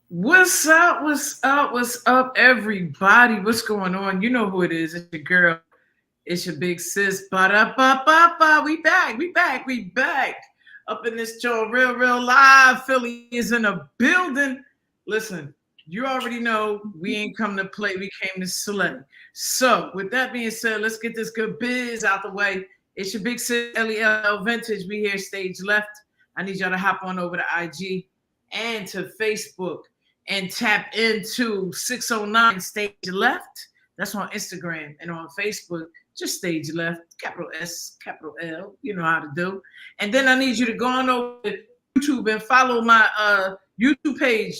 What's up? What's up? What's up, everybody? What's going on? You know who it is. It's your girl. It's your big sis. Ba-da-ba-ba-ba. We back. We back. We back. Up in this show, real live. Philly is in a building. Listen, you already know we ain't come to play. We came to slay. So, with that being said, let's get this good biz out the way. It's your big sis, LEL Vintage. We here, stage left. I need y'all to hop on over to IG and to Facebook and tap into 609 Stage Left. That's on Instagram and on Facebook. Just Stage Left, capital S, capital L. You know how to do. And then I need you to go on over to YouTube and follow my YouTube page,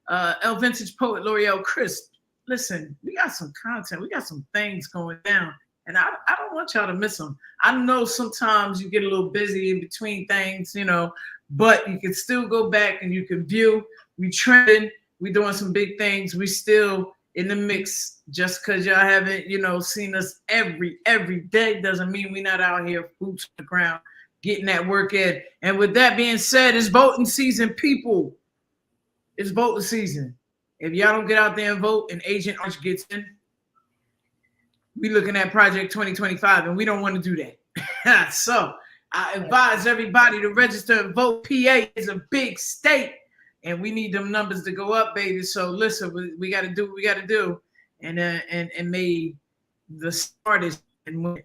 El Vintage Poet L'Oreal Crisp. Listen, we got some content. We got some things going down. And I don't want y'all to miss them. I know sometimes you get a little busy in between things, but you can still go back and you can view. We trending. We doing some big things. We still in the mix. Just because y'all haven't, seen us every day doesn't mean we not out here boots on the ground getting that work in. And with that being said, it's voting season, people. It's voting season. If y'all don't get out there and vote and Agent Orange gets in, we looking at Project 2025 and we don't want to do that. So I advise everybody to register and vote. PA is a big state. And we need them numbers to go up, baby. So listen, we got to do what we got to do, and may the smartest and win.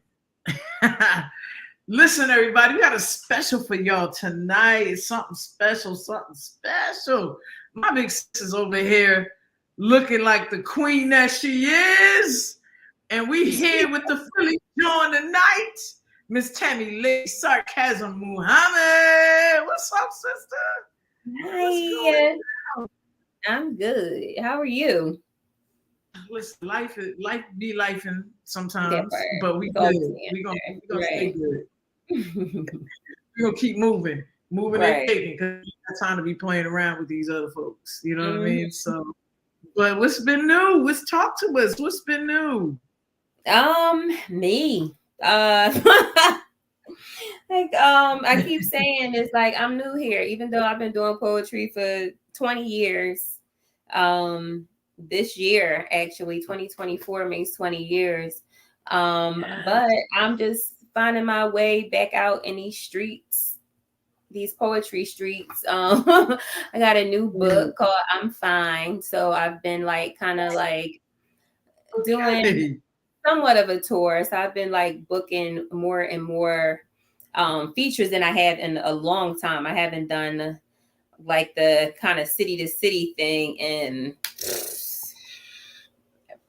Listen, everybody, we got a special for y'all tonight. It's something special, something special. My big sis is over here looking like the queen that she is, and we here with the Philly join tonight, Miss Tami, LadySarkazym Muhammad. What's up, sister? Hi, I'm good. How are you? Listen, life be lifing sometimes, but we good. We gonna stay good. We gonna keep moving and taking, because we got time to be playing around with these other folks. You know what I mean? So, but what's been new? Let's talk to us. What's been new? Me. I keep saying it's like I'm new here, even though I've been doing poetry for 20 years. This year, actually, 2024 makes 20 years. But I'm just finding my way back out in these streets, these poetry streets. I got a new book called I'm Fine. So I've been kind of doing somewhat of a tour. So I've been booking more and more features than I have in a long time. I haven't done the kind of city to city thing in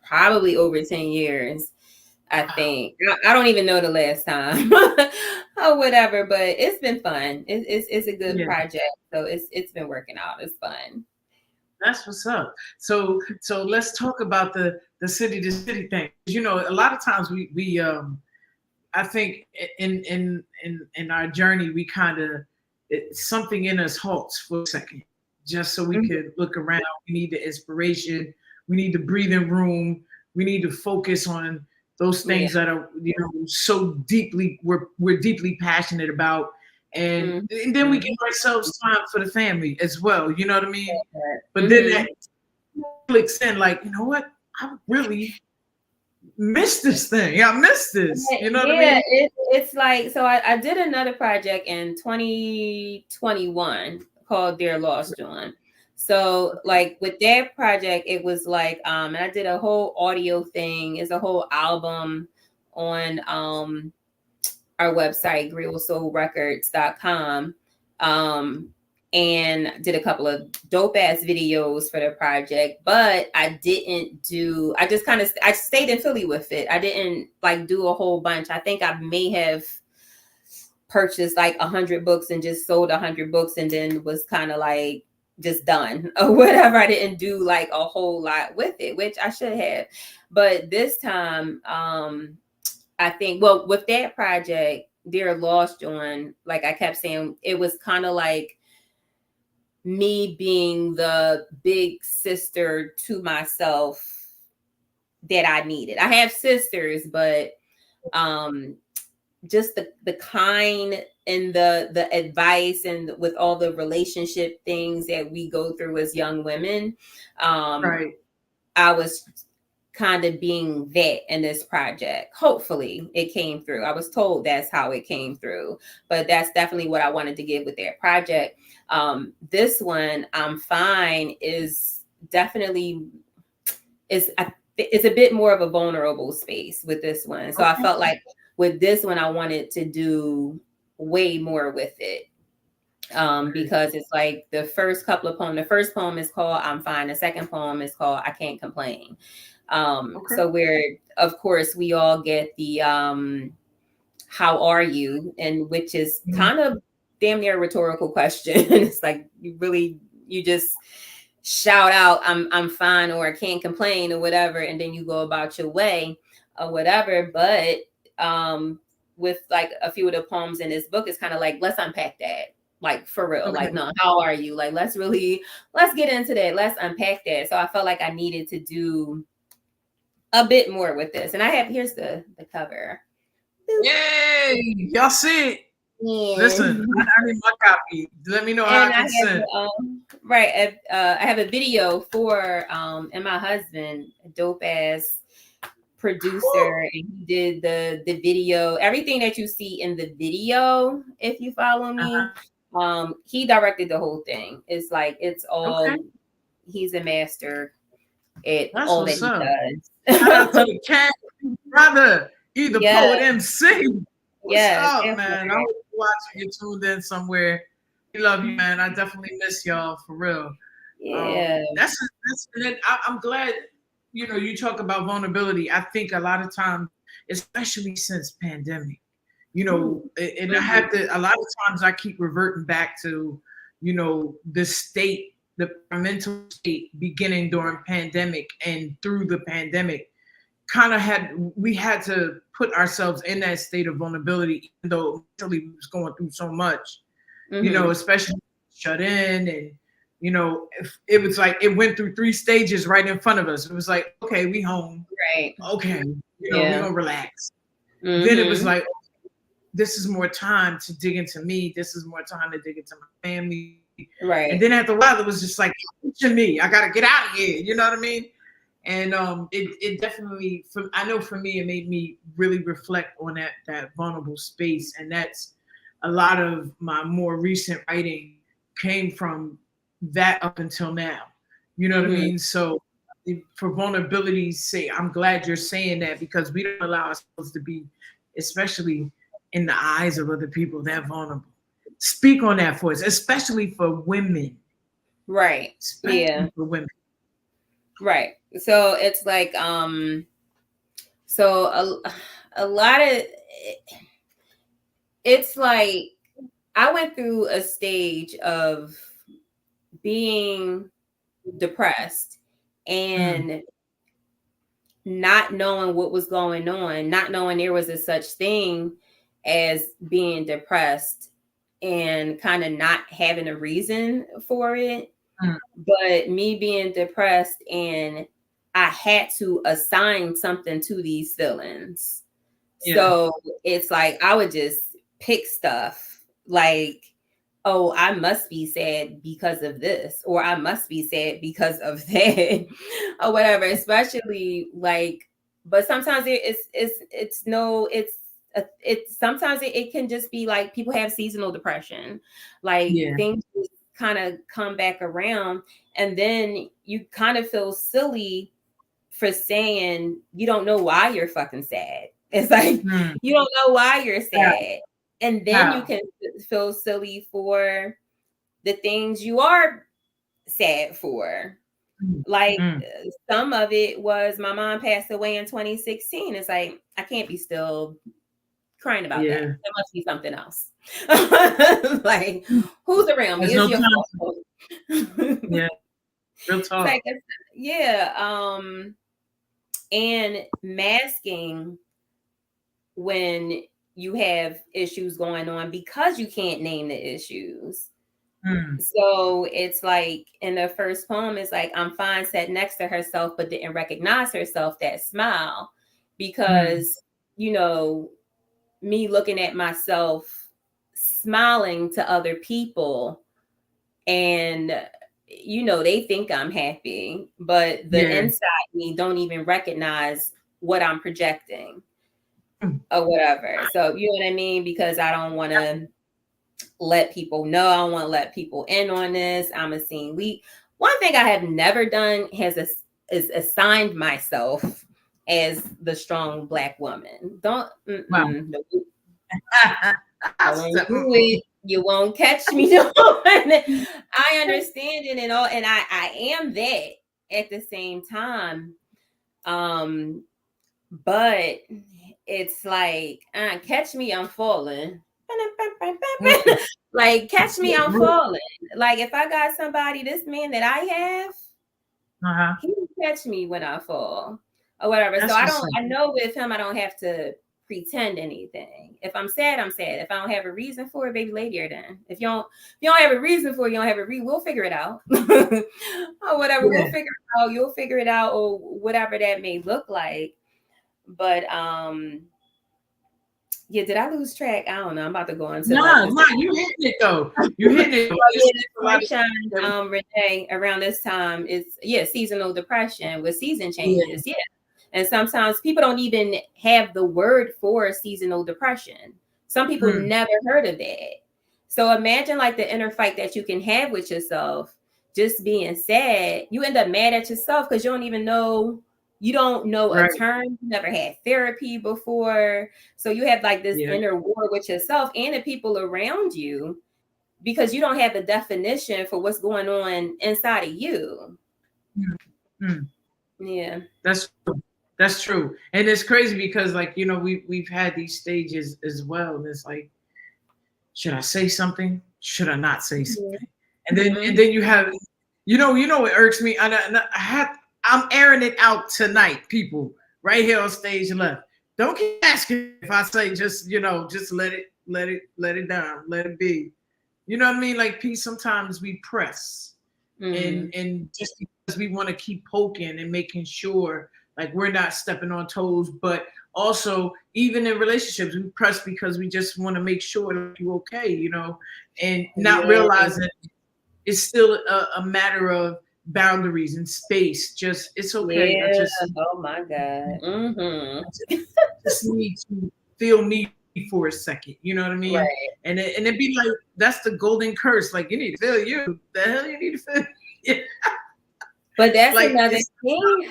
probably over 10 years. I think I don't even know the last time or whatever, but it's been fun. It's a good project, so it's been working out. It's fun. That's what's up. So let's talk about the city to city thing. A lot of times we I think in our journey, we kind of, something in us halts for a second, just so we could look around. We need the inspiration. We need the breathing room. We need to focus on those things that are, so deeply, we're deeply passionate about. And then we give ourselves time for the family as well. You know what I mean? But then that clicks in, you know what? I really miss this thing. I miss this. You know what I mean? It's so I did another project in 2021 called Dear Lost John. So with that project, it was and I did a whole audio thing. It's a whole album on our website, greensoulrecords.com. And did a couple of dope ass videos for the project, but I stayed in Philly with it. I didn't do a whole bunch. I think I may have purchased 100 books and just sold 100 books and then was kind of just done or whatever. I didn't do a whole lot with it, which I should have. But this time, I think, with that project, Dear Lost John, I kept saying, it was kind of me being the big sister to myself that I needed. I have sisters, but just the kind and the advice, and with all the relationship things that we go through as young women, Right. I was kind of being that in this project. Hopefully it came through. I was told that's how it came through, but that's definitely what I wanted to give with that project. This one, I'm Fine, is definitely it's a bit more of a vulnerable space with this one. So I Okay. felt like with this one, I wanted to do way more with it. Because it's like the first couple of poems. The first poem is called I'm Fine. The second poem is called I Can't Complain. Okay. So where, of course, we all get the how are you? And which is kind of damn near a rhetorical question. It's like you just shout out I'm fine, or I can't complain, or whatever, and then you go about your way or whatever. But with like a few of the poems in this book, it's kind of like, let's unpack that. Like for real. Okay. Like, no, how are you? Like, let's get into that. Let's unpack that. So I felt like I needed to do a bit more with this. And here's the cover. Yay! Y'all see it? Yeah. Listen, I need my copy. Let me know how I can send. I have a video for and my husband, a dope ass producer, and he did the video, everything that you see in the video, if you follow me. He directed the whole thing. It's like it's all Okay. He's a master at That's all that what's he up. does. Shout out to the cat brother, either Yes. poet MC. What's up, Definitely. man? I hope you're watching. You're tuned in somewhere. We love you, man. I definitely miss y'all for real. Yeah. I'm glad. You know, you talk about vulnerability. I think a lot of times, especially since pandemic, you know, and I have to. A lot of times, I keep reverting back to, you know, the state, the mental state beginning during pandemic and through the pandemic. We had to put ourselves in that state of vulnerability, even though mentally we was going through so much, you know, especially shut in. And you know, if it was like it went through 3 stages right in front of us. It was like, okay, we home. Right. Okay, you know, we're gonna relax. Then it was like, this is more time to dig into me. This is more time to dig into my family. Right. And then after a while, it was just like, to me, I gotta get out of here. You know what I mean? And it definitely, I know for me, it made me really reflect on that vulnerable space. And that's a lot of my more recent writing came from that up until now. You know what I mean? So for vulnerability's sake, I'm glad you're saying that, because we don't allow ourselves to be, especially in the eyes of other people, that vulnerable. Speak on that for us, especially for women. Right. Especially for women. Right. So it's like so a lot of it's like I went through a stage of being depressed and not knowing what was going on, not knowing there was a such thing as being depressed, and kind of not having a reason for it. But me being depressed, and I had to assign something to these feelings. Yeah. So it's like I would just pick stuff like, oh, I must be sad because of this, or I must be sad because of that, or whatever. Especially like, but sometimes sometimes it can just be like people have seasonal depression, like things kind of come back around, and then you kind of feel silly for saying you don't know why you're fucking sad. It's like you don't know why you're sad. And then you can feel silly for the things you are sad for. Like some of it was my mom passed away in 2016. It's like, I can't be still crying about that. There must be something else. Like, who's around me? It's your fault. Yeah. Real talk. Like, and masking when you have issues going on because you can't name the issues. So it's like in the first poem, it's like, I'm fine, sat next to herself, but didn't recognize herself, that smile, because, you know, me looking at myself, smiling to other people, and they think I'm happy, but the inside me don't even recognize what I'm projecting or whatever. So you know what I mean? Because I don't want to let people know. I don't want to let people in on this. I'm a scene. One thing I have never done is assigned myself as the strong Black woman. Don't do it. You won't catch me. I understand it and all, and I am that at the same time. But it's like, catch me, I'm falling. Like, catch me, I'm falling. Like, if I got somebody, this man that I have, he can catch me when I fall or whatever. So I know with him, I don't have to pretend anything. If I'm sad, I'm sad. If I don't have a reason for it, baby, later then. If you don't have a reason for it, you don't have a reason, we'll figure it out. Or whatever, we'll figure it out. You'll figure it out, or whatever that may look like. But yeah, did I lose track? I don't know. I'm about to go into no, you hitting it though. You hitting it. Renee, around this time is seasonal depression with season changes. Yeah. And sometimes people don't even have the word for seasonal depression. Some people never heard of that. So imagine like the inner fight that you can have with yourself, just being sad. You end up mad at yourself because you don't even know. You don't know a term. You never had therapy before. So you have like this inner war with yourself and the people around you because you don't have the definition for what's going on inside of you. Yeah. That's true. And it's crazy because like, we've had these stages as well. And it's like, should I say something? Should I not say something? And then you have, what irks me. I'm airing it out tonight, people, right here on StageLeft. Don't keep asking if I say just let it down, let it be. You know what I mean? Like, sometimes we press, and just because we want to keep poking and making sure like we're not stepping on toes, but also even in relationships we press because we just want to make sure that you're okay, and not realizing it's still a matter of boundaries and space. Just it's okay. Oh my God. Just need to feel me for a second. You know what I mean? Right. And it'd be like that's the golden curse. Like you need to feel you. The hell you need to feel. Yeah. But that's like, another thing.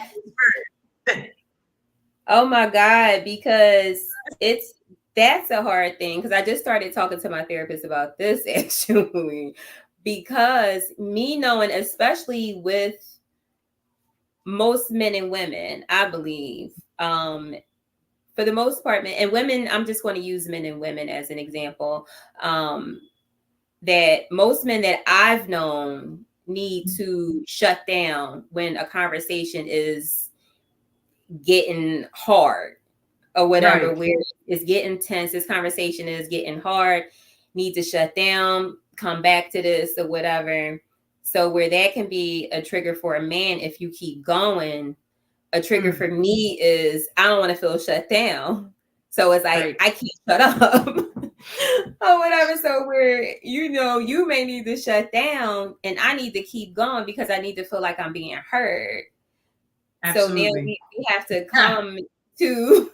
Oh my God, because that's a hard thing. Because I just started talking to my therapist about this actually. Because me knowing, especially with most men and women, I believe, for the most part, and women, I'm just going to use men and women as an example, that most men that I've known need to shut down when a conversation is getting hard or whatever, where it's getting tense, this conversation is getting hard, need to shut down, come back to this or whatever. So where that can be a trigger for a man, if you keep going, a trigger for me is I don't want to feel shut down. So it's like, I can't shut up or whatever. So where, you may need to shut down and I need to keep going because I need to feel like I'm being heard. Absolutely. So now we have to come to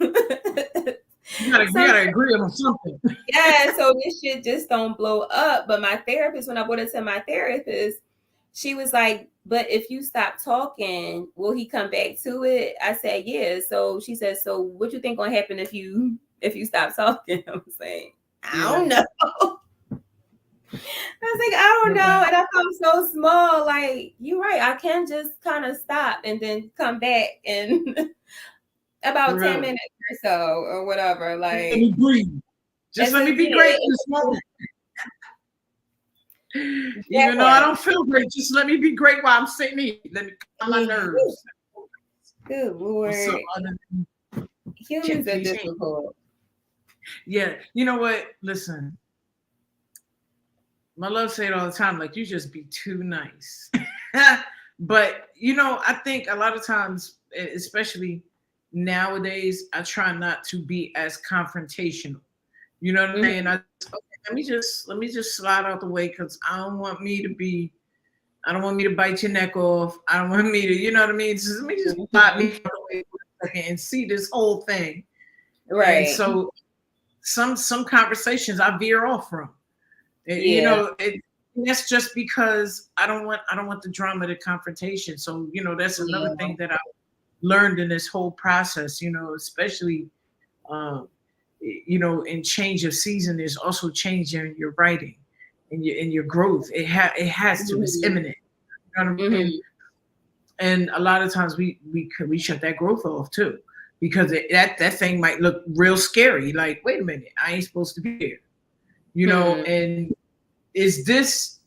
we gotta agree on something. Yeah, so this shit just don't blow up. But my therapist, when I brought it to my therapist, she was like, but if you stop talking, will he come back to it? I said, yeah. So she said, so what you think gonna happen if you stop talking? I was like, I don't know. I was like, I don't know. And I felt so small. Like, you're right. I can just kind of stop and then come back in about 10 minutes or so or whatever. Like, let me breathe. Just let me be great in this moment. Even though I don't feel great, just let me be great while I'm sitting here. Let me calm my nerves. Good Lord. Humans are difficult. Yeah. You know what? Listen. My love say it all the time, like you just be too nice. But I think a lot of times, especially nowadays, I try not to be as confrontational You know what I'm saying? Let me just slide out the way because I don't want me to be. I don't want me to bite your neck off. I don't want me to, you know what I mean? Let me just slide me out the way for a second and see this whole thing. And Right. so some conversations I veer off from. You Yeah. know, that's just because I don't want the drama, the confrontation. So that's another thing that I learned in this whole process. Especially in change of season, there's also change in your writing and your growth. It has to. It's imminent. You know what I mean? And a lot of times we shut that growth off too, because that thing might look real scary. Like, wait a minute, I ain't supposed to be here. And is this,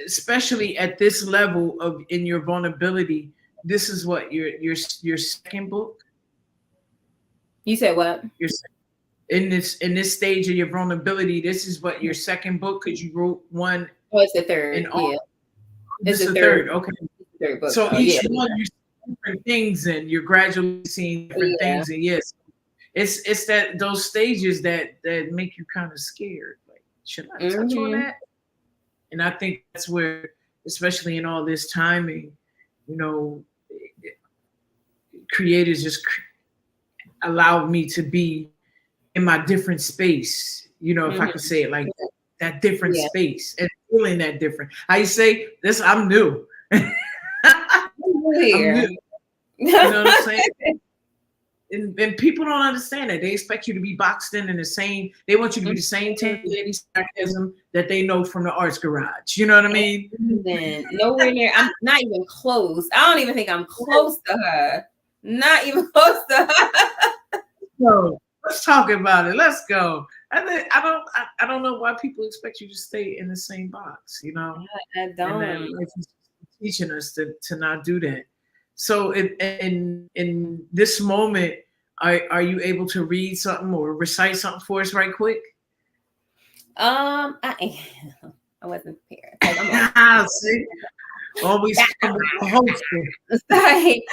especially at this level of in your vulnerability, this is what your second book? You said what? In this stage of your vulnerability, this is what your second book, because you wrote one. Oh, it's the third. Yeah, it's the third. Okay. Third book. So each one you see different things, and you're gradually seeing different things, and yes, it's those stages that make you kind of scared. Like, should I touch on that? And I think that's where, especially in all this timing, creators just allowed me to be in my different space. If I could say it like that different space, and feeling that different. I say this, I'm new. I'm new. You know what I'm saying? And people don't understand that. They expect you to be boxed in the same. They want you to be the same LadySarkazym that they know from the Arts Garage. You know what I mean? Nowhere near. I'm not even close. I don't even think I'm close to her. Not even close to her. So let's talk about it. Let's go. I don't know why people expect you to stay in the same box. I don't. And life is teaching us to not do that. So in this moment, are you able to read something or recite something for us right quick? I wasn't prepared. See? Always hosting. Sorry.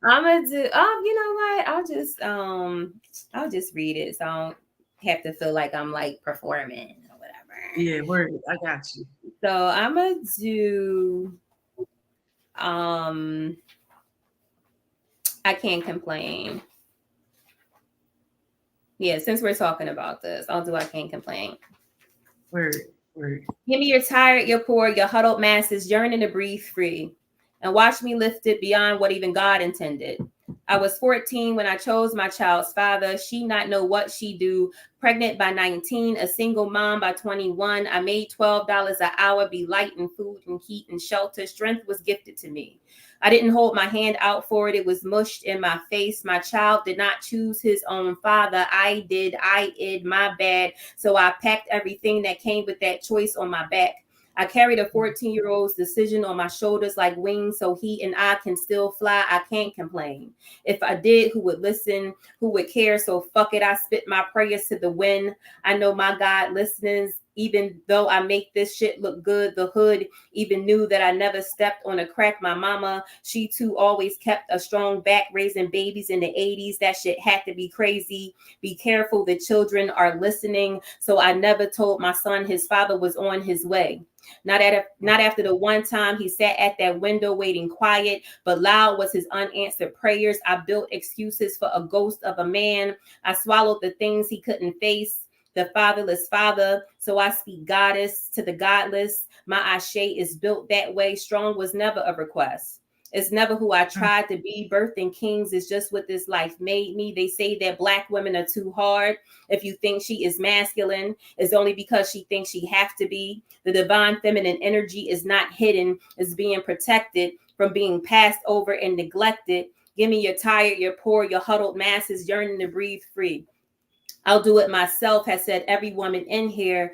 I'm gonna do. You know what? I'll just read it, so I don't have to feel like I'm like performing or whatever. Yeah, word. I got you. So I'm gonna do. I can't complain. Yeah, since we're talking about this, I'll do I can't complain. Word. Give me your tired, your poor, your huddled masses yearning to breathe free, and watch me lift it beyond what even God intended. I was 14 when I chose my child's father. She not know what she do. Pregnant by 19, a single mom by 21. I made $12 an hour, be light in food and heat and shelter. Strength was gifted to me. I didn't hold my hand out for it. It was mushed in my face. My child did not choose his own father. I did. My bad. So I packed everything that came with that choice on my back. I carried a 14-year-old's decision on my shoulders like wings, so he and I can still fly. I can't complain. If I did, who would listen? Who would care? So fuck it. I spit my prayers to the wind. I know my God listens. Even though I make this shit look good, the hood even knew that I never stepped on a crack. My mama, she too always kept a strong back, raising babies in the 80s. That shit had to be crazy. Be careful, the children are listening. So I never told my son his father was on his way. Not after the one time he sat at that window waiting quiet, but loud was his unanswered prayers. I built excuses for a ghost of a man. I swallowed the things he couldn't face. The fatherless father, so I speak goddess to the godless. My ashe is built that way. Strong was never a request. It's never who I tried to be. Birthing kings is just what this life made me. They say that Black women are too hard. If you think she is masculine, it's only because she thinks she have to be. The divine feminine energy is not hidden. It's being protected from being passed over and neglected. Give me your tired, your poor, your huddled masses yearning to breathe free. I'll do it myself, has said every woman in here,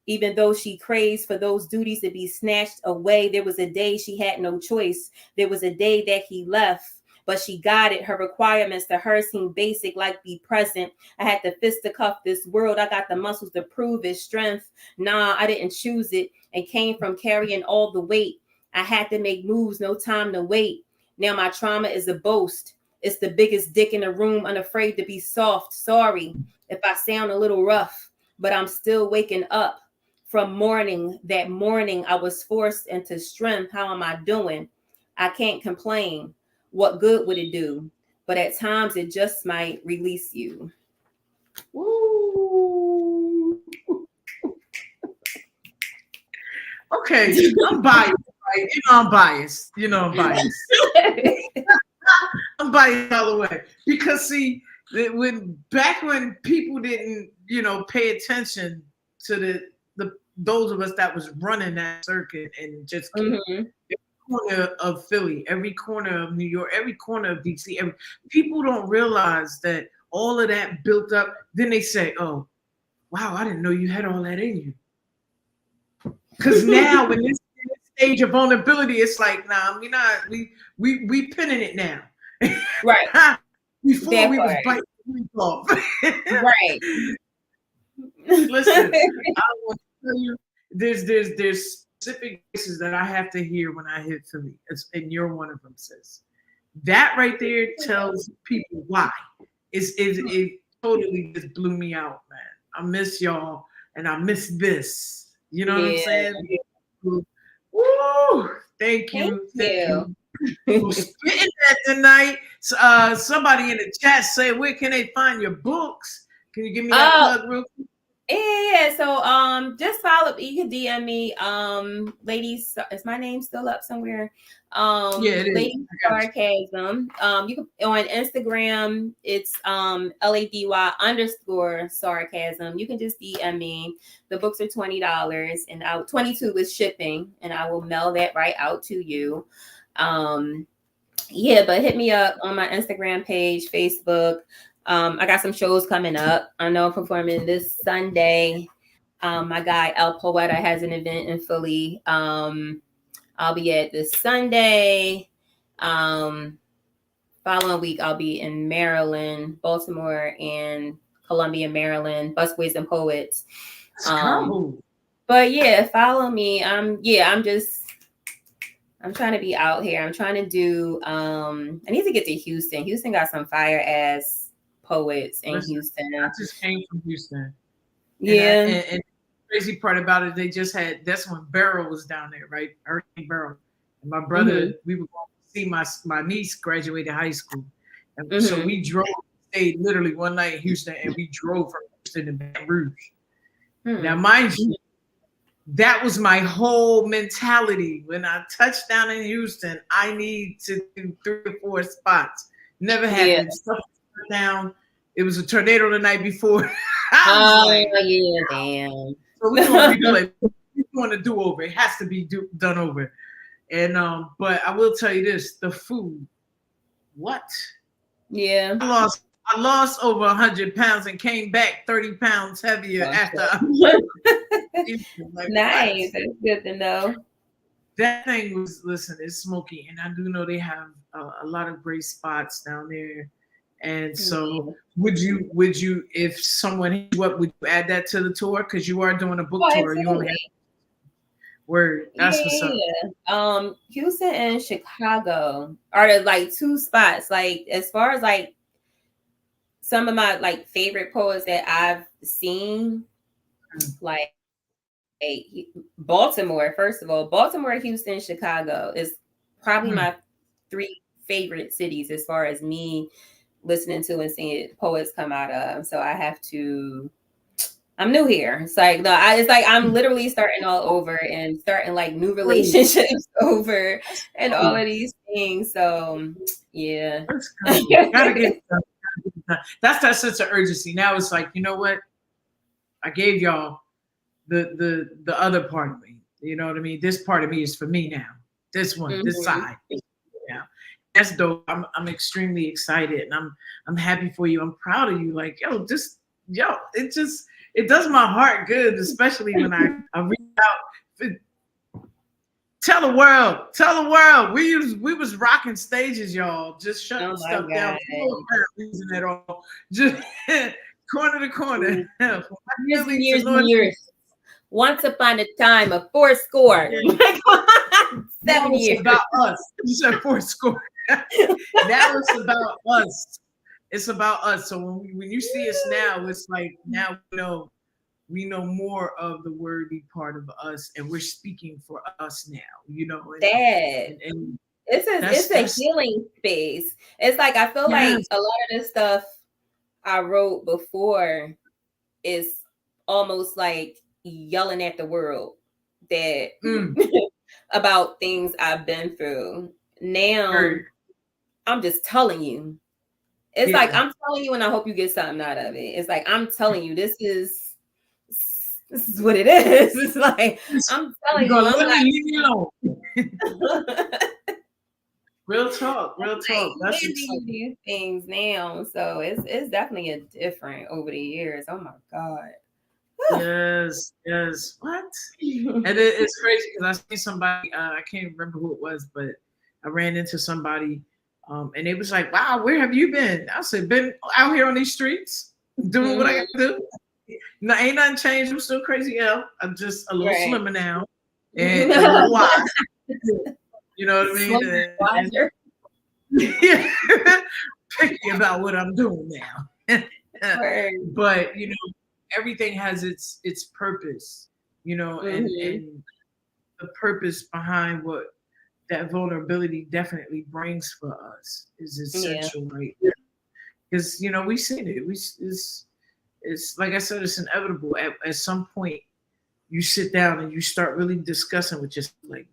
even though she craves for those duties to be snatched away. There was a day she had no choice. There was a day that he left, but she got it. Her requirements to her seemed basic, like be present. I had to fisticuff this world. I got the muscles to prove its strength. Nah, I didn't choose it and came from carrying all the weight. I had to make moves, no time to wait. Now my trauma is a boast. It's the biggest dick in the room, unafraid to be soft. Sorry if I sound a little rough. but I'm still waking up from mourning. That morning I was forced into strength. How am I doing? I can't complain. What good would it do? But at times it just might release you. Woo. Okay, I'm biased, right? You know I'm biased. You know I'm biased. I'm biased all the way because see, when people didn't, pay attention to the those of us that was running that circuit and just keep every corner of Philly, every corner of New York, every corner of DC. People don't realize that all of that built up. Then they say, "Oh, wow, I didn't know you had all that in you." Because now, when this stage of vulnerability, it's like, nah, we pinning it now. Right. Before that we part. was biting the roof off. Right. Listen, I want to tell you, there's specific voices that I have to hear when I hit Philly, and you're one of them, sis. That right there tells people why. It totally just blew me out, man. I miss y'all, and I miss this. You know what I'm saying? Woo! Thank you. Thank you. For spitting that tonight. Somebody in the chat say, where can they find your books? Can you give me that plug real quick? Yeah, so just follow. You can DM me. Ladies, is my name still up somewhere? Yeah, it is. LadySarkazym. You can on Instagram. It's LADY_sarcasm. You can just DM me. The books are $20, and $22 with shipping, and I will mail that right out to you. Yeah, but hit me up on my Instagram page, Facebook. I got some shows coming up. I know I'm performing this Sunday. My guy El Poeta has an event in Philly. I'll be at this Sunday. Following week, I'll be in Maryland, Baltimore, and Columbia, Maryland. Busboys and Poets. But yeah, follow me. I'm trying to be out here. I'm trying to do. I need to get to Houston. Houston got some fire ass poets in Houston. I just came from Houston. Yeah. And the crazy part about it, they just had, that's when Beryl was down there, right? Hurricane Beryl. And my brother, we were going to see my niece graduated high school. And so we stayed literally one night in Houston, and we drove from Houston to Baton Rouge. Now, mind you, that was my whole mentality. When I touched down in Houston, I need to do 3 or 4 spots. Never happened. Stuff down. It was a tornado the night before. Damn. So we're going to replay. We're going to do over. It has to be done over. And but I will tell you this: the food. What? Yeah. I lost over 100 pounds and came back 30 pounds heavier after. Nice. That's good to know. That thing was, listen, it's smoky, and I do know they have a lot of great spots down there. And so, would you, if someone, would you add that to the tour? Because you are doing a book tour. You only have word. That's what's up. Houston and Chicago are the 2 spots. Like, as far as some of my favorite poets that I've seen, Baltimore. First of all, Baltimore, Houston, Chicago is probably my 3 favorite cities as far as me listening to and seeing poets come out of. So I have to. I'm new here. It's I'm literally starting all over and starting new relationships over and all of these things. So yeah, gotta get that's that sense of urgency. Now it's like, you know what? I gave y'all the other part of me. You know what I mean? This part of me is for me now. This one, this side. Yeah. That's dope. I'm extremely excited, and I'm happy for you. I'm proud of you. It does my heart good, especially when I reach out. Tell the world. We was rocking stages, y'all. Just shutting stuff down. Reason at all. Just corner to corner. Years. Once upon a time, a 4 score. 7 years. About us. You said 4 score. Now it's about us. It's about us. So when you see us now, it's like, now we know we know more of the worthy part of us, and we're speaking for us now, that and it's a that's healing space. It's like I feel like yes. a lot of the stuff I wrote before is almost like yelling at the world that Mm, about things I've been through. Now heard. I'm just telling you. It's like Yeah. I'm telling you, and I hope you get something out of it. It's like I'm telling you, this is what it is. It's like I'm You're telling you, gonna I'm let me like, leave me alone. I'm Real talk, real talk. like That's handing you exciting. these things now. So it's definitely a different over the years. Oh my God. Yes, yes. What? And it's crazy because I see somebody. I can't remember who it was, but I ran into somebody, and they was like, "Wow, where have you been?" I said, "Been out here on these streets, doing what I Mhm. got to do. No, ain't nothing changed. I'm still crazy hell. I'm just a little Right. slimmer now, and a little wise. You know what I mean? Slumber And wiser. yeah, picky about what I'm doing now. Right. But everything has its purpose, and Mhm. the purpose behind what that vulnerability definitely brings for us is Yeah. essential, right? Because we've seen it. It's like I said, it's inevitable. At some point, you sit down and you start really discussing with yourself, like,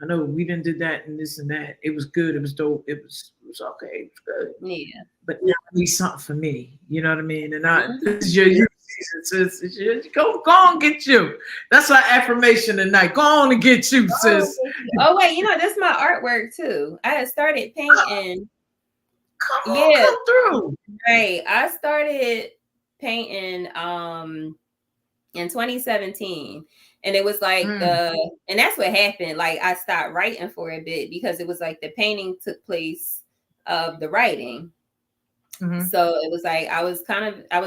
I know we didn't did that and this and that. It was good. It was dope. It was okay. It was good. Yeah. But now I need something for me. You know what I mean? And this Mhm. is your youth season, sis. Go on, get you. That's our affirmation tonight. Go on and get you, Oh, sis. thank you. Oh, wait, this is my artwork too. I had started painting. Come on, Yeah, come through. right. I started painting in 2017. And it was like Mm, and that's what happened. Like I stopped writing for a bit because it was like the painting took place of the writing. mm-hmm. So it was like I was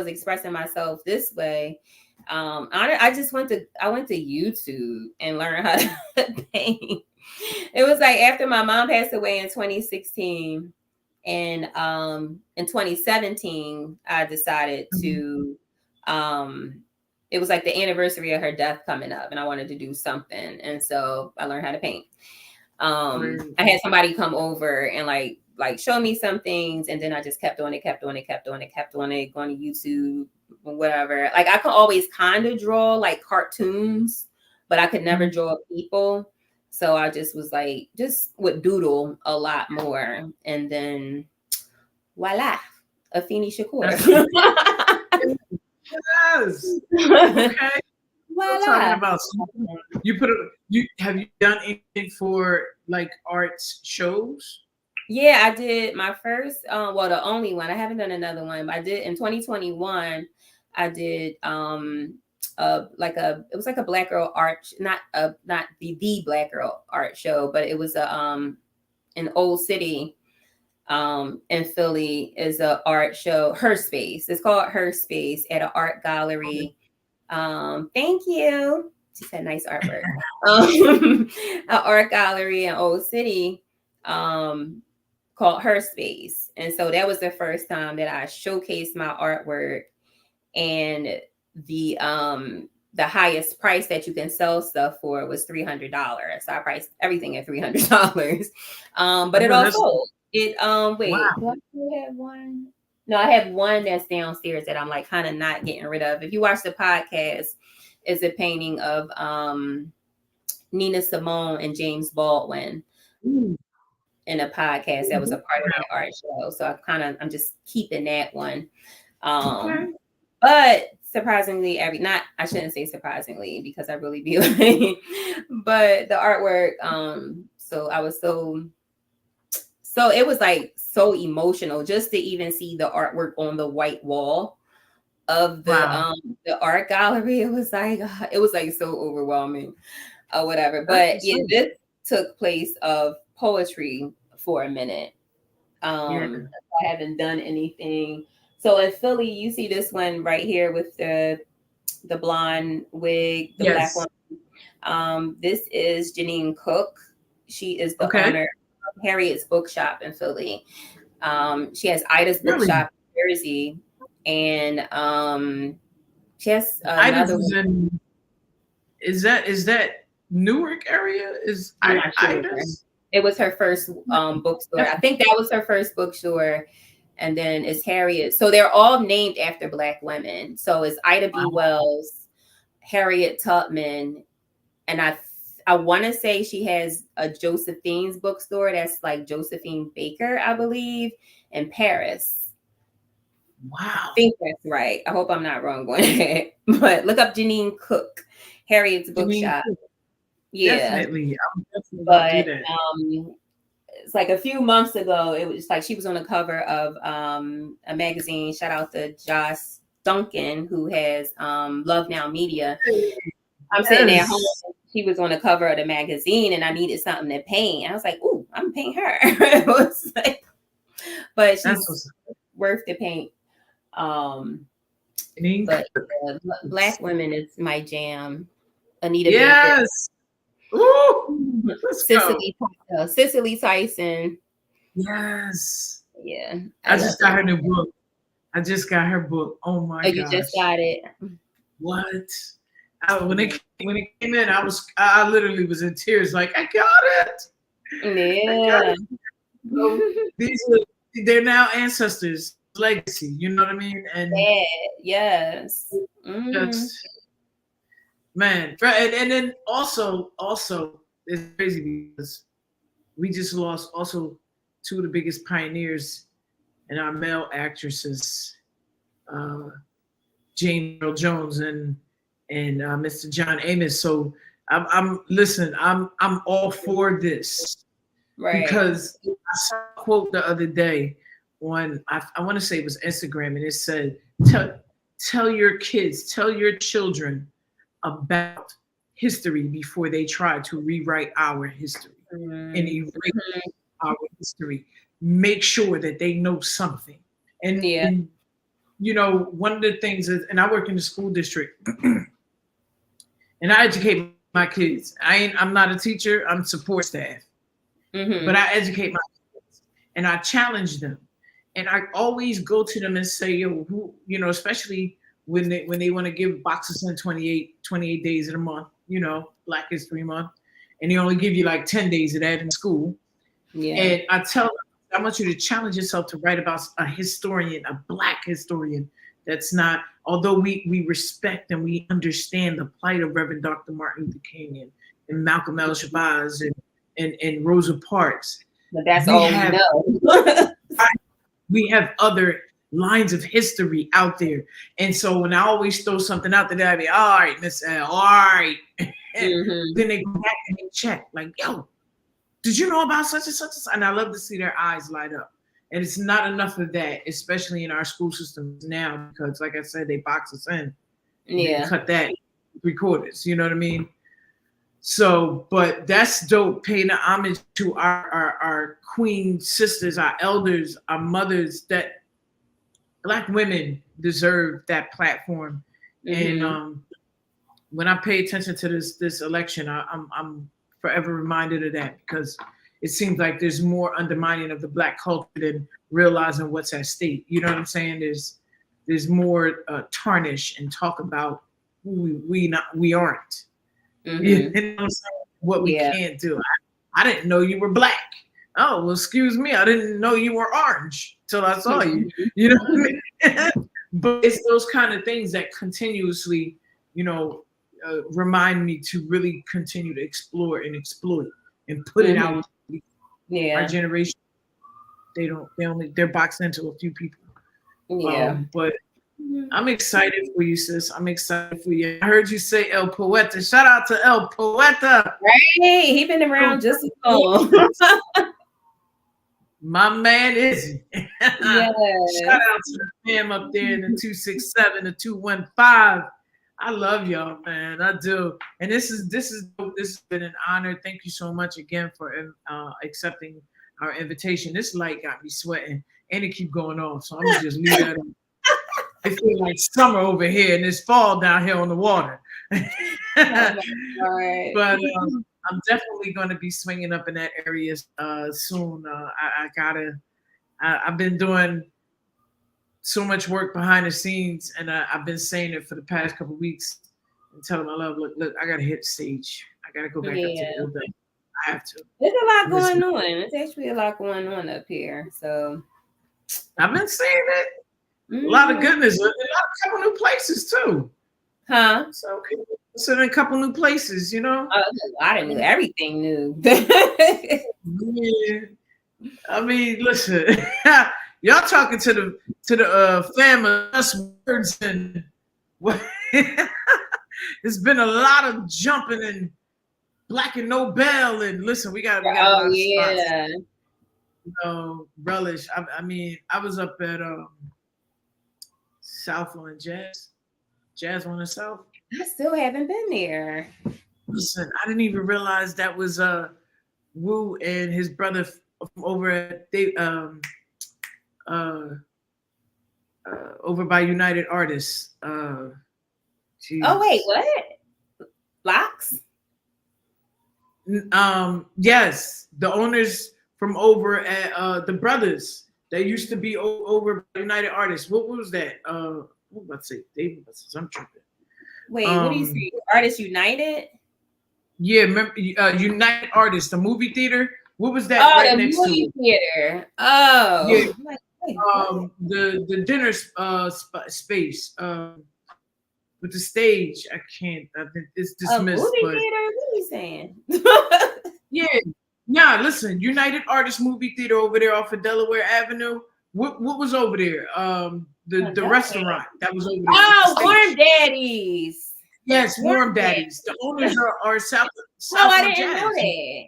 expressing myself this way. I just went to YouTube and learned how to paint. It was like after my mom passed away in 2016, and in 2017 I decided Mm-hmm. to it was like the anniversary of her death coming up, and I wanted to do something, and so I learned how to paint. Great. I had somebody come over and like show me some things, and then I just kept on it, kept on it, kept on it, kept on it, going to YouTube, whatever. Like I could always kind of draw like cartoons, but I could never Mhm. draw people. So I just was like, just would doodle a lot more. And then voila, Afeni Shakur. That's yes. Okay. We're talking Voila. about something. You have you done anything for like arts shows? Yeah, I did my first well, the only one. I haven't done another one, but I did in 2021. I did it was like a black girl art, not the black girl art show, but it was a an old city in Philly is a art show, Her Space. It's called Her Space at an art gallery. Thank you. She said nice artwork. An art gallery in Old City called Her Space. And so that was the first time that I showcased my artwork, and the highest price that you can sell stuff for was $300. So I priced everything at $300. But it No, all that's sold. It wait, wow. do I still have one? No, I have one that's downstairs that I'm like kind of not getting rid of. If you watch the podcast, it's a painting of Nina Simone and James Baldwin Ooh, in a podcast that was a part of that art show. So I'm just keeping that one. okay. But surprisingly, I shouldn't say surprisingly because I really be like, but the artwork, so I was so it was like so emotional just to even see the artwork on the white wall of Wow. the art gallery. It was like so overwhelming or whatever. That's But what's yeah, up. this took place of poetry for a minute. Yeah. I haven't done anything. So in Philly, you see this one right here with the blonde wig, the black Yes. one. This is Janine Cook. She is the Okay. owner of Harriet's Bookshop in Philly. She has Ida's Really? Bookshop in Jersey, and She has Ida another was one. in. Is that Newark area? Is I'm not sure. Ida's? It was her first bookstore. I think that was her first bookstore. And then it's Harriet. So they're all named after Black women. So it's Ida B. Wells, Harriet Tubman, and I want to say she has a Josephine's bookstore that's like Josephine Baker, I believe, in Paris. Wow. I think that's right. I hope I'm not wrong on that. But look up Janine Cook, Harriet's bookshop. Yeah. Definitely. I'm definitely But gonna do that. it's like a few months ago, it was like she was on the cover of a magazine. Shout out to Joss Duncan, who has Love Now Media. I'm sitting there home. She was on the cover of the magazine, and I needed something to paint. I was like, "Ooh, I'm gonna paint her." It was like, but she's worth the paint. But Black women is my jam. Anita Baker. Ooh, Cicely Tyson. Yes. Yeah. I just got her new book. I just got her book. Oh my gosh. You just got it. What? When it came in, I literally was in tears. Like, I got it. Yeah. So they're now ancestors' legacy. You know what I mean? And yes. Just, man, and then also it's crazy because we just lost also two of the biggest pioneers in our male actresses, James Earl Jones and Mr. John Amos. So I'm all for this, right? Because I saw a quote the other day on I want to say it was Instagram, and it said, "Tell your kids, tell your children about history before they try to rewrite our history and erase our history. Make sure that they know something." And you know, one of the things is, and I work in the school district, and I educate my kids. I'm not a teacher. I'm support staff, but I educate my kids, and I challenge them, and I always go to them and say, "Yo, who, you know, especially when they want to give boxes in 28 days in a month, you know, Black History Month, and they only give you like 10 days of that in school." And I tell them, I want you to challenge yourself to write about a historian, a Black historian that's not, although we respect and we understand the plight of Reverend Dr. Martin Luther King and Malcolm L. Shabazz and Rosa Parks. But that's all we know. We have other lines of history out there. And so when I always throw something out there, I be, all right, Miss L, all right. Then they go back and they check, like, yo, did you know about such and such? And I love to see their eyes light up. And it's not enough of that, especially in our school systems now, because like I said, they box us in. Yeah. Cut that 3/4. You know what I mean? So, but that's dope, paying the homage to our queen sisters, our elders, our mothers, that Black women deserve that platform. And when I pay attention to this election, I'm forever reminded of that, because it seems like there's more undermining of the Black culture than realizing what's at stake. You know what I'm saying? There's more tarnish and talk about who we aren't. You know what I'm saying? What we can't do. I didn't know you were Black. Oh, well, excuse me. I didn't know you were orange till I saw you. You know what I mean? But it's those kind of things that continuously, you know, remind me to really continue to explore and exploit and put it out. Our generation, they're boxed into a few people. But I'm excited for you, sis. I'm excited for you. I heard you say El Poeta. Shout out to El Poeta. Right, he been around just as long. My man is. Shout out to the fam up there in the 267, the 215. I love y'all, man. I do. And this has been an honor. Thank you so much again for accepting our invitation. This light got me sweating, and it keep going off. So I'm gonna just leave that on. It feels like summer over here, and it's fall down here on the water. Right. But I'm definitely going to be swinging up in that area soon. I've been doing so much work behind the scenes, and I've been saying it for the past couple of weeks and telling my love, look, I gotta hit the stage. I gotta go back up to the building. I have to. There's a lot going on. There's actually a lot going on up here. So I've been saying it. A lot of goodness. A couple new places too. Huh? So in a couple new places, you know. A lot of new, everything new. Yeah. I mean, listen, y'all talking to the fam of us words, and there's been a lot of jumping and Black and Nobel, and listen, we got a lot of spots. You know, relish. I mean, I was up at Southland Jazz on the South. I still haven't been there. Listen, I didn't even realize that was Wu and his brother from over at over by United Artists. Oh wait, what? Locks? Yes, the owners from over at the brothers that used to be over by United Artists. What was that? What about to say? David, I'm tripping. Wait, what do you say? Artists United? Yeah, remember United Artists, the movie theater. What was that? Oh, right the next movie to theater. Oh, yeah. The dinner space with the stage. I think it's dismissed. A movie theater? What are you saying? Yeah. Listen, United Artists movie theater over there off of Delaware Avenue. What was over there? The restaurant that was over there. Oh, Warm Daddies. Yes, Warm Daddies. The owners are South. I didn't know that.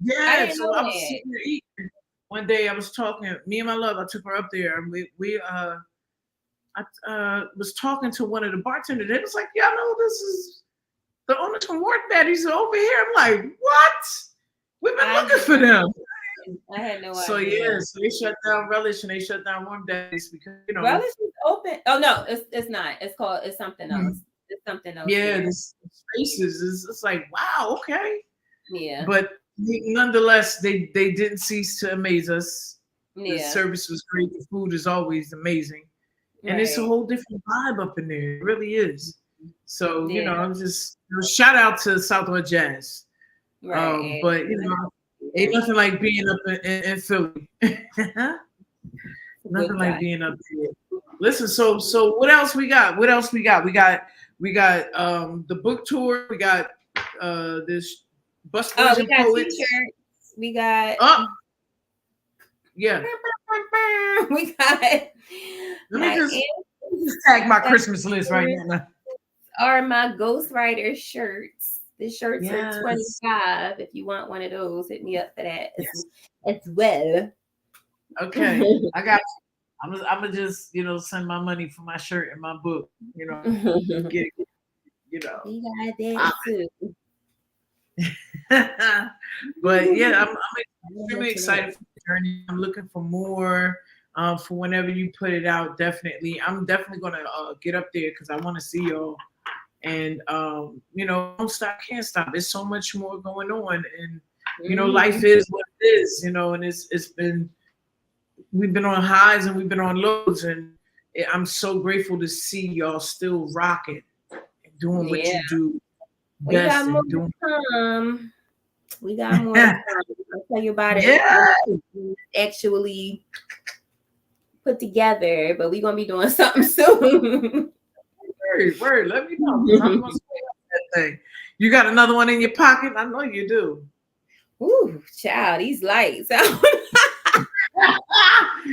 Yeah, so I was sitting there eating. One day I was talking. Me and my love. I took her up there, and I was talking to one of the bartenders. They was like, "Yeah, no, this is the owners from Warm Daddies are over here." I'm like, "What? We've been looking for them." I had no idea. So so they shut down Relish and they shut down Warm Daddies because Relish is open. Oh no, it's not. It's something else. It's something else. Yeah, the spaces it's like, wow, okay. Yeah. But nonetheless, they didn't cease to amaze us. Yeah. The service was great. The food is always amazing. And it's a whole different vibe up in there. It really is. So, I'm just shout out to Southwest Jazz. Right. But ain't nothing like being up in Philly. Nothing like being up here. Listen, so what else we got? We got the book tour. We got this bus we got t-shirts. We got yeah. We got. Let me just tag my Christmas list right now. Are my Ghostwriter shirts? The shirts are $25. If you want one of those, hit me up for that as well. Okay, I got you. I'm gonna just send my money for my shirt and my book. We got that too. But yeah, I'm extremely excited for the journey. I'm looking for more for whenever you put it out. Definitely, I'm definitely gonna get up there because I want to see y'all. And don't stop, can't stop. There's so much more going on, and life is what it is. And we've been on highs and we've been on lows, and I'm so grateful to see y'all still rocking and doing what you do. We got more to come. We got more to come. I'll tell you about it. Yeah. Actually put together, but we're gonna be doing something soon. Word. Let me know. I'm gonna say that thing. You got another one in your pocket? I know you do. Ooh, child, these lights.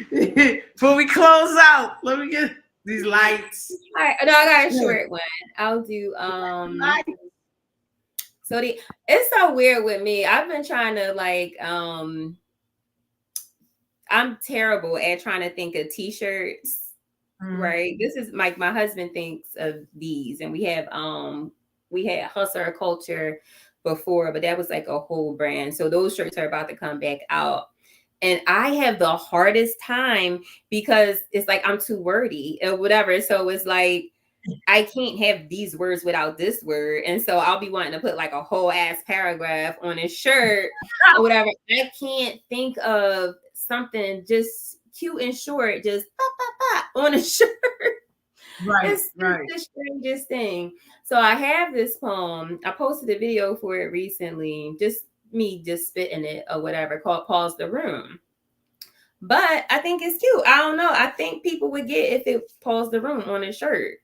Before we close out, let me get these lights. All right, no, I got a short one. I'll do so it's so weird with me. I've been trying to I'm terrible at trying to think of t-shirts. Right. This is my husband thinks of these, and we had Hustler Culture before, but that was like a whole brand. So those shirts are about to come back out. And I have the hardest time because it's like I'm too wordy or whatever. So it's like I can't have these words without this word. And so I'll be wanting to put like a whole ass paragraph on a shirt or whatever. I can't think of something just cute and short, just pop, pop, pop on a shirt. Right, It's right. the strangest thing. So I have this poem. I posted a video for it recently, just me just spitting it or whatever, called Pause the Room. But I think it's cute. I don't know. I think people would get if it Pause the Room on a shirt.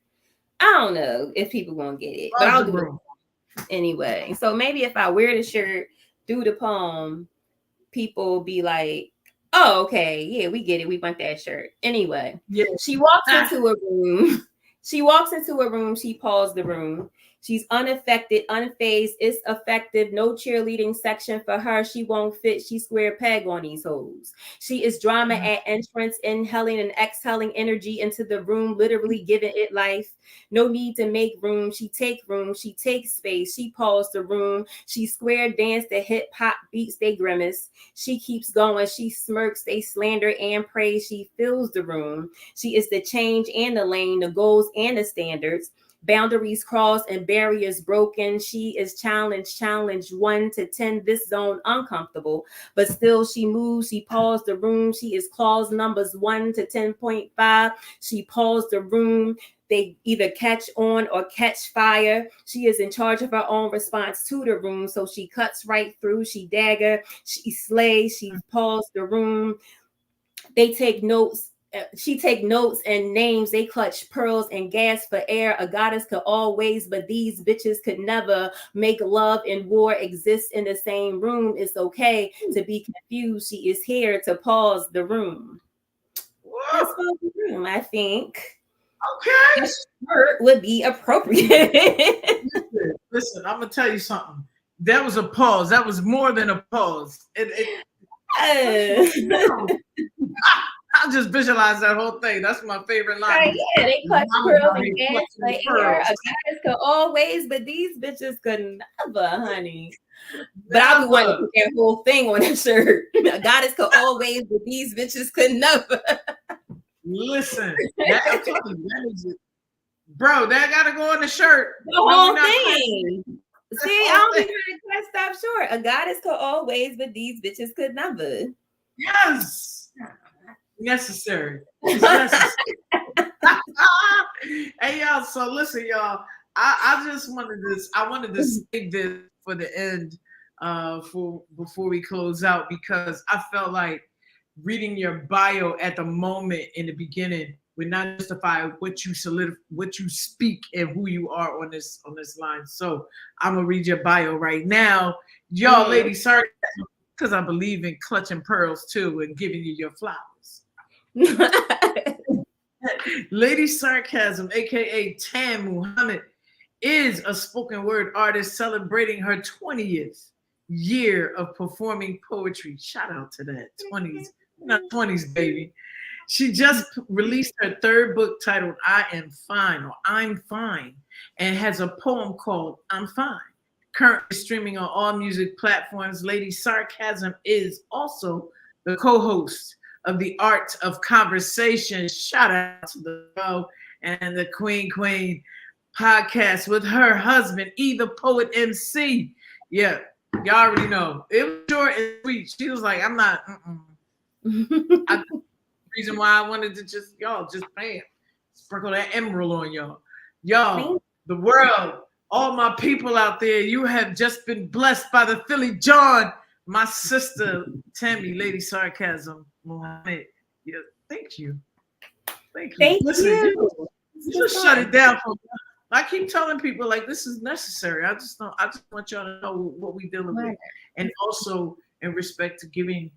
I don't know if people won't get it, but I'll do it anyway. So maybe if I wear the shirt, do the poem, people be like, oh, okay, yeah, we get it. We want that shirt. Anyway, Yeah. She walks into a room. She paused the room. She's unaffected, unfazed. It's effective. No cheerleading section for her. She won't fit. She square peg on these hoes. She is drama at entrance, inhaling and exhaling energy into the room, literally giving it life. No need to make room. She take room. She takes space. She paused the room. She square dance the hip hop beats. They grimace. She keeps going. She smirks. They slander and praise. She fills the room. She is the change and the lane, the goals and the standards. Boundaries crossed and barriers broken. She is challenged 1 to 10. This zone uncomfortable, but still she moves. She paused the room. She is clause numbers 1 to 10.5. She paused the room. They either catch on or catch fire. She is in charge of her own response to the room. So she cuts right through. She dagger. She slays. She paused the room. They take notes. She take notes and names. They clutch pearls and gas for air. A goddess could always, but these bitches could never make love and war exist in the same room. It's okay to be confused. She is here to pause the room. Let's pause the room, I think. Okay. A shirt would be appropriate. Listen, I'm gonna tell you something. That was a pause. That was more than a pause. I just visualize that whole thing. That's my favorite line. Right, yeah, they clutch pearls and gas for air. A goddess could always, but these bitches could never, honey. But I would want to put that whole thing on that shirt. A goddess could always, but these bitches could never. Listen, I'm telling you, that is it. Bro, that gotta go on the shirt. The whole thing. See, I don't be trying to stop short. A goddess could always, but these bitches could never. Yes. Necessary. Necessary. Hey y'all, so listen, y'all. I just wanted this. I wanted to save this for the end, before we close out, because I felt like reading your bio at the moment in the beginning would not justify what you speak and who you are on this line. So I'm gonna read your bio right now, y'all, LadySarkazym, because I believe in clutching pearls too and giving you your flowers. LadySarkazym, aka Tam Muhammad, is a spoken word artist celebrating her 20th year of performing poetry. Shout out to that 20s, not 20s, baby. She just released her third book titled I Am Fine, or I'm Fine, and has a poem called I'm Fine. Currently streaming on all music platforms, LadySarkazym is also the co-host of the Art of Conversation. Shout out to the show and the Queen podcast with her husband, the Poet MC. Yeah, y'all already know. It was short and sweet. She was like, I'm not. Reason why I wanted to just bam, sprinkle that emerald on y'all. Y'all, the world, all my people out there, you have just been blessed by the Philly John, my sister Tami, LadySarkazym Muhammad. Yeah, thank you. Listen, you just shut it down for me. I keep telling people like this is necessary. I just want y'all to know what we dealing with, and also in respect to giving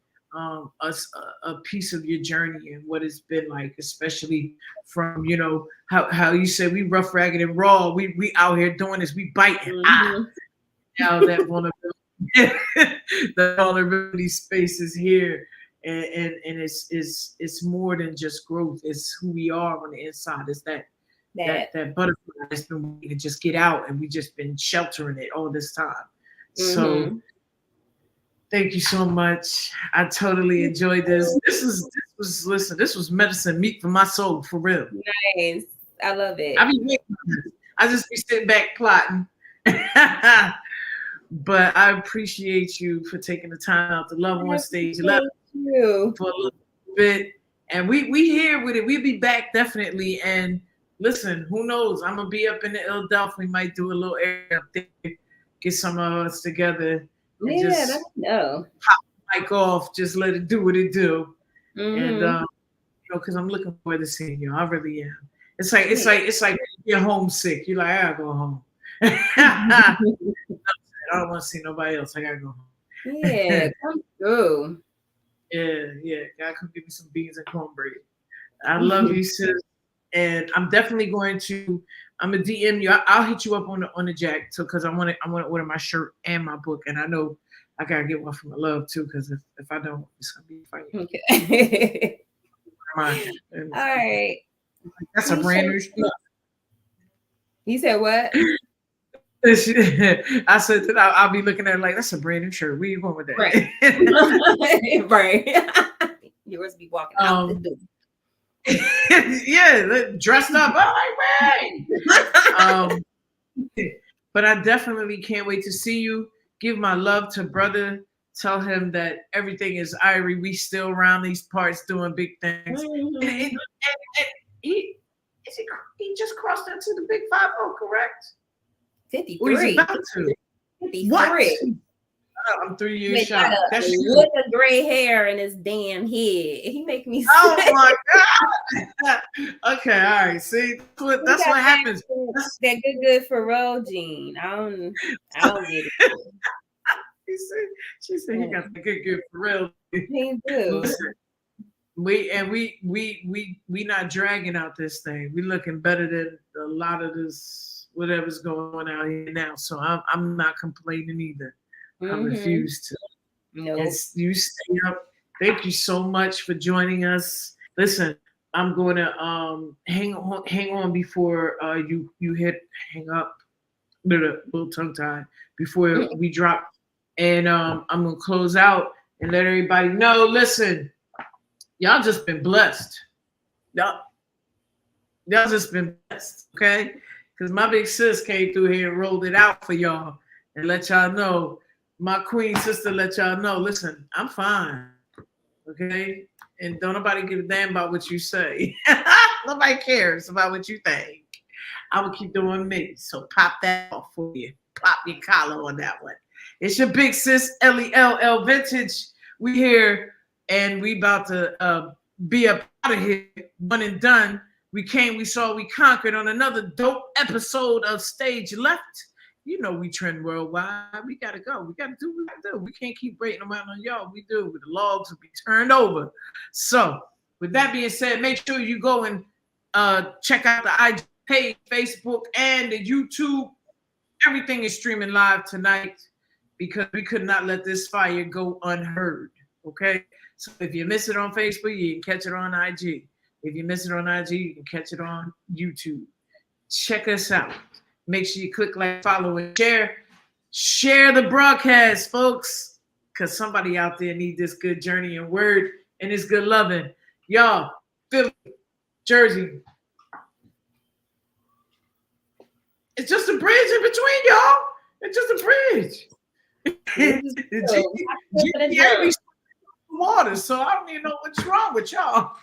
us a piece of your journey and what it's been like, especially from how you said we rough, ragged, and raw. We out here doing this. We biting. Now that vulnerability space is here, and it's more than just growth. It's who we are on the inside. It's that butterfly that's been waiting to just get out, and we just been sheltering it all this time. So thank you so much. I totally enjoyed this. This was medicine, meat for my soul, for real. Nice. I love it. I just be sitting back plotting. But I appreciate you for taking the time out to love on stage. Thank you. For a little bit. And we here with it. We'll be back definitely. And listen, who knows? I'm gonna be up in the Philadelphia. We might do a little area up there, get some of us together and Yeah, that's just no. mic off, just let it do what it do. And Mm-hmm. because I'm looking forward to seeing you. I really am. It's like you're homesick. You're like, I gotta go home. I don't want to see nobody else. I gotta go Yeah, home. come through. Yeah. God, come give me some beans and cornbread. I love you, sis. And I'm definitely going to. I'm gonna DM you. I'll hit you up on the Jack, so because I want to order my shirt and my book, and I know I gotta get one for my love too, because if I don't, it's gonna be funny. Okay. All right. That's a brand new shirt. You said what? I said that I'll be looking at it like that's a brand new shirt. Where you going with that? Right. Right. Yours be walking out the door. Yeah, dressed up. Oh, right. But I definitely can't wait to see you. Give my love to brother. Tell him that everything is Irie. We still around these parts doing big things. Mm-hmm. And he just crossed into the big 50, correct? 53. Or he's about to. 53. What? I'm 3 years shy. That's with the gray hair in his damn head. He make me sick. Oh my god. Okay, all right. See, that's what happens. That good Pharrell gene. I don't get it. She said he got the good Pharrell. He do. We not dragging out this thing. We looking better than a lot of this whatever's going on out here now. So I'm not complaining either. I refuse to. No. You stay up. Thank you so much for joining us. Listen, I'm going to hang on before you hit hang up. A little tongue tied before we drop, and I'm gonna close out and let everybody know. Listen, y'all just been blessed. Y'all just been blessed, okay? Because my big sis came through here and rolled it out for y'all and let y'all know. My queen sister let y'all know, listen, I'm fine. Okay? And don't nobody give a damn about what you say. Nobody cares about what you think. I will keep doing me. So pop that off for you. Pop your collar on that one. It's your big sis, LELL Vintage. We here and we about to be up out of here. One and done. We came, we saw, we conquered on another dope episode of Stage Left. You know we trend worldwide. We gotta go. We gotta do what we gotta do. We can't keep waiting around on y'all. We do. The logs will be turned over. So, with that being said, make sure you go and check out the IG page, Facebook, and the YouTube. Everything is streaming live tonight because we could not let this fire go unheard. Okay. So if you miss it on Facebook, you can catch it on IG. If you miss it on IG, you can catch it on YouTube. Check us out. Make sure you click like, follow, and share. Share the broadcast, folks, because somebody out there need this good journey and word and this good loving. Y'all, Philly, Jersey. It's just a bridge in between, y'all. It's just a bridge. The water, so I don't even know what's wrong with y'all.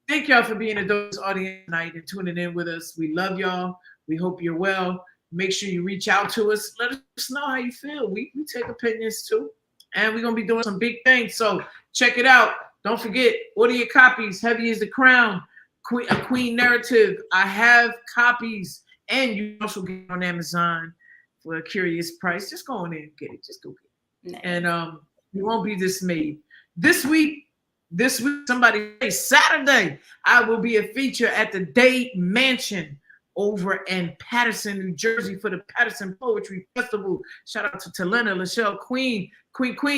Thank y'all for being a Dose audience tonight and tuning in with us. We love y'all. We hope you're well. Make sure you reach out to us. Let us know how you feel. We take opinions too. And we're going to be doing some big things. So check it out. Don't forget, order your copies. Heavy is the Crown. A Queen Narrative. I have copies. And you also get it on Amazon for a curious price. Just go in there and get it. Just go get it. Nice. And you won't be dismayed. This week, somebody say Saturday, I will be a feature at the Day Mansion over in Patterson, New Jersey for the Patterson Poetry Festival. Shout out to Talena, Lachelle, Queen.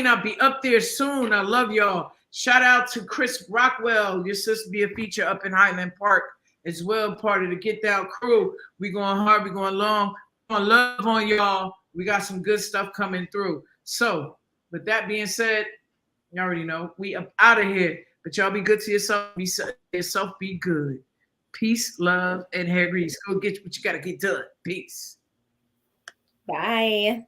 I'll be up there soon. I love y'all. Shout out to Chris Rockwell. Your sister be a feature up in Highland Park as well, part of the Get Down crew. We going hard, we going long. We gonna love on y'all. We got some good stuff coming through. So with that being said, you already know we up out of here, but y'all be good to yourself. Be good. Peace, love, and hair grease. Go get what you gotta get done. Peace. Bye.